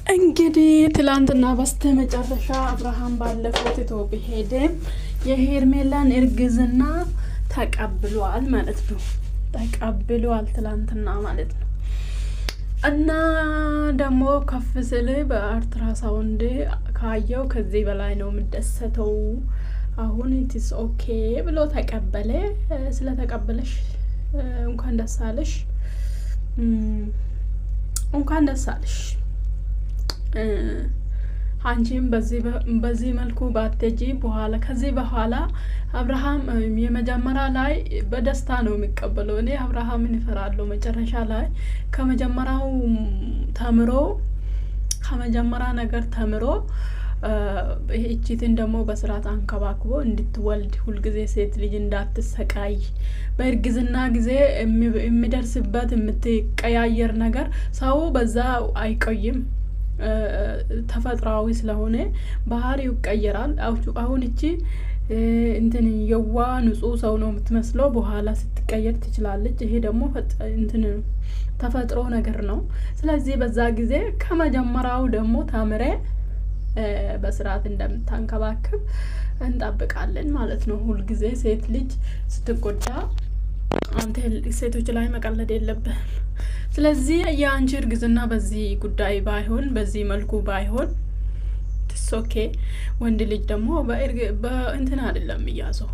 እንግዲህ ትላንትና በስተመጨረሻ አብርሃም ባለፈው ትቶ ቢሄድም የሄርሜላን እርግዝና ተቀብሏል ማለት ነው። ተቀብሏል ትላንትና ማለት ነው። እና ደግሞ ከፍ ስል በአልትራሳውንድ ካየው ከዚህ በላይ ነው የምደሰተው። አሁን ኢትስ ኦኬ ብሎ ተቀበለ። ስለተቀበለሽ እንኳን ደስ አለሽ፣ እንኳን ደስ አለሽ። አንቺም በዚህ መልኩ ባትጂ በኋላ ከዚህ በኋላ አብርሃም የመጀመሪያ ላይ በደስታ ነው የሚቀበለው። እኔ አብርሃምን እፈራለሁ። መጨረሻ ላይ ከመጀመሪያው ተምሮ ከመጀመሪያ ነገር ተምሮ እቺትን ደግሞ በስርዓት አንከባክቦ እንድትወልድ ሁልጊዜ ሴት ልጅ እንዳትሰቃይ በእርግዝና ጊዜ የሚደርስበት የምትቀያየር ነገር ሰው በዛ አይቆይም። ተፈጥሯዊ ስለሆነ ባህሪው ይቀየራል። አሁን እቺ እንትን የዋ ንጹህ ሰው ነው የምትመስለው፣ በኋላ ስትቀየር ትችላለች። ይሄ ደግሞ እንትን ተፈጥሮ ነገር ነው። ስለዚህ በዛ ጊዜ ከመጀመሪያው ደግሞ ታምሬ በስርዓት እንደምታንከባክብ እንጠብቃለን ማለት ነው። ሁልጊዜ ሴት ልጅ ስትጎዳ አንተ ሴቶች ላይ መቀለድ የለብህም። ስለዚህ የአንቺ እርግዝና በዚህ ጉዳይ ባይሆን በዚህ መልኩ ባይሆን ትሶኬ። ወንድ ልጅ ደግሞ በእንትን አይደለም እያዘው፣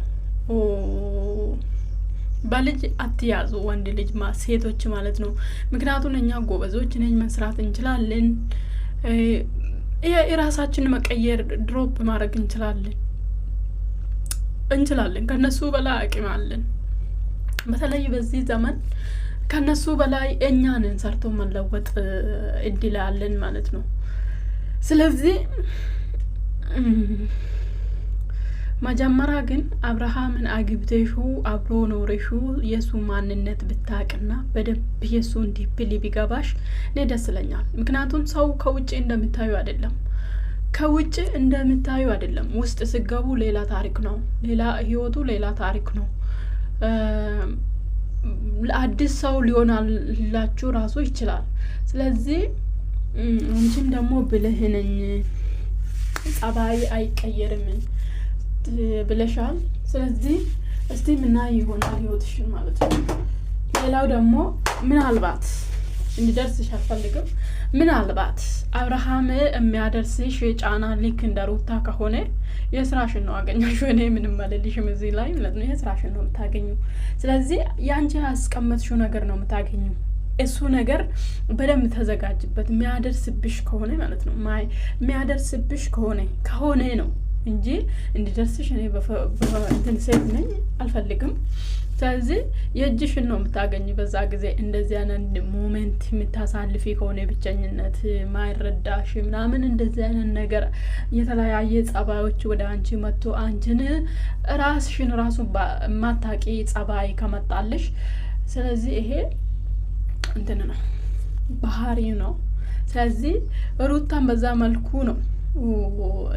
በልጅ አትያዙ ወንድ ልጅ ሴቶች ማለት ነው። ምክንያቱም እኛ ጎበዞች ነኝ፣ መስራት እንችላለን፣ የራሳችን መቀየር ድሮፕ ማድረግ እንችላለን። ከነሱ በላይ አቅም አለን። በተለይ በዚህ ዘመን ከነሱ በላይ እኛንን ሰርቶ መለወጥ እድል አለን ማለት ነው። ስለዚህ መጀመሪያ ግን አብርሃምን አግብተሹ አብሮ ኖረሹ የሱ ማንነት ብታቅና በደንብ የሱ ዲፕሊ ቢገባሽ እኔ ደስ ይለኛል። ምክንያቱም ሰው ከውጭ እንደምታዩ አይደለም፣ ከውጭ እንደምታዩ አይደለም። ውስጥ ሲገቡ ሌላ ታሪክ ነው፣ ሌላ ህይወቱ ሌላ ታሪክ ነው። አዲስ ሰው ሊሆናላችሁ ራሱ ይችላል። ስለዚህ አንቺም ደግሞ ብልህ ነኝ፣ ጸባይ አይቀየርም ብለሻል። ስለዚህ እስቲ ምናይ ይሆናል ህይወትሽን ማለት ነው። ሌላው ደግሞ ምናልባት እንዲደርስሽ አልፈልግም። ምናልባት አብርሃም የሚያደርስሽ ጫና ልክ እንደ ሩታ ከሆነ የስራሽን ነው አገኛሽው። እኔ ምንም አልልሽም እዚህ ላይ ማለት ነው። የስራሽን ነው የምታገኙ። ስለዚህ ያንቺ ያስቀመጥሽው ነገር ነው የምታገኙ። እሱ ነገር በደንብ ተዘጋጅበት። የሚያደርስብሽ ከሆነ ማለት ነው የሚያደርስብሽ ከሆነ ነው እንጂ እንዲደርስሽ እኔ እንትን ሴት ነኝ አልፈልግም። ስለዚህ የእጅሽን ነው የምታገኝ በዛ ጊዜ። እንደዚህ አይነት ሞሜንት የምታሳልፊ ከሆነ ብቸኝነት ማይረዳሽ ምናምን እንደዚህ አይነት ነገር የተለያየ ጸባዮች ወደ አንቺ መጥቶ አንቺን ራስሽን ራሱ ማታቂ ጸባይ ከመጣልሽ፣ ስለዚህ ይሄ እንትን ነው ባህሪ ነው። ስለዚህ ሩታን በዛ መልኩ ነው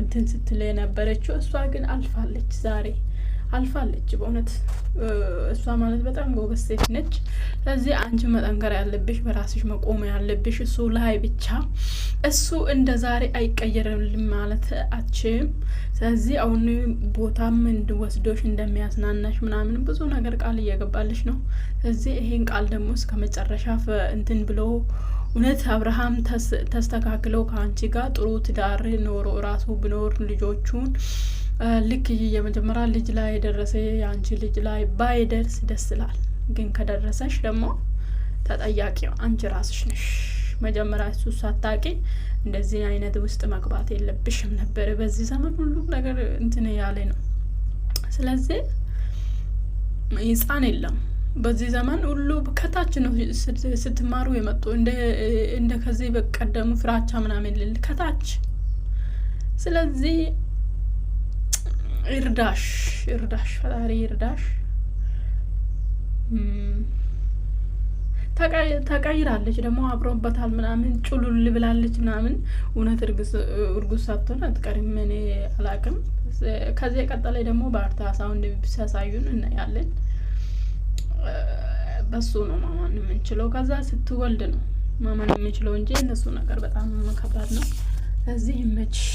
እንትን ስትል የነበረችው። እሷ ግን አልፋለች፣ ዛሬ አልፋለች። በእውነት እሷ ማለት በጣም ጎበዝ ሴት ነች። ስለዚህ አንቺ መጠንከር ያለብሽ፣ በራስሽ መቆም ያለብሽ እሱ ላይ ብቻ። እሱ እንደ ዛሬ አይቀየርልም ማለት አትችም። ስለዚህ አሁን ቦታም እንድወስዶሽ እንደሚያስናናሽ ምናምን ብዙ ነገር ቃል እየገባልሽ ነው። ስለዚህ ይሄን ቃል ደግሞ እስከ መጨረሻ እንትን ብሎ እውነት አብርሃም ተስተካክለው ከአንቺ ጋር ጥሩ ትዳር ኖሮ ራሱ ብኖር ልጆቹን ልክ የመጀመሪያ ልጅ ላይ የደረሰ የአንቺ ልጅ ላይ ባይደርስ ደስ ይላል። ግን ከደረሰሽ ደግሞ ተጠያቂው አንቺ ራስሽ ነሽ። መጀመሪያ እሱ ሳታቂ እንደዚህ አይነት ውስጥ መግባት የለብሽም ነበር። በዚህ ዘመን ሁሉም ነገር እንትን ያለ ነው። ስለዚህ ሕፃን የለም በዚህ ዘመን ሁሉ ከታች ነው ስትማሩ የመጡ እንደ ከዚህ በቀደሙ ፍራቻ ምናምን ልል ከታች። ስለዚህ እርዳሽ ፈጣሪ እርዳሽ። ተቀይራለች ደግሞ አብሮበታል ምናምን ጩሉል ብላለች ምናምን። እውነት እርጉዝ ሳትሆን አትቀሪም። እኔ አላቅም። ከዚህ የቀጠለ ደግሞ በአልትራሳውንድ ሲያሳዩን እናያለን። በሱ ነው ማማን የምንችለው። ከዛ ስትወልድ ነው ማመን የምችለው እንጂ እነሱ ነገር በጣም ከባድ ነው። ስለዚህ ይመችሽ።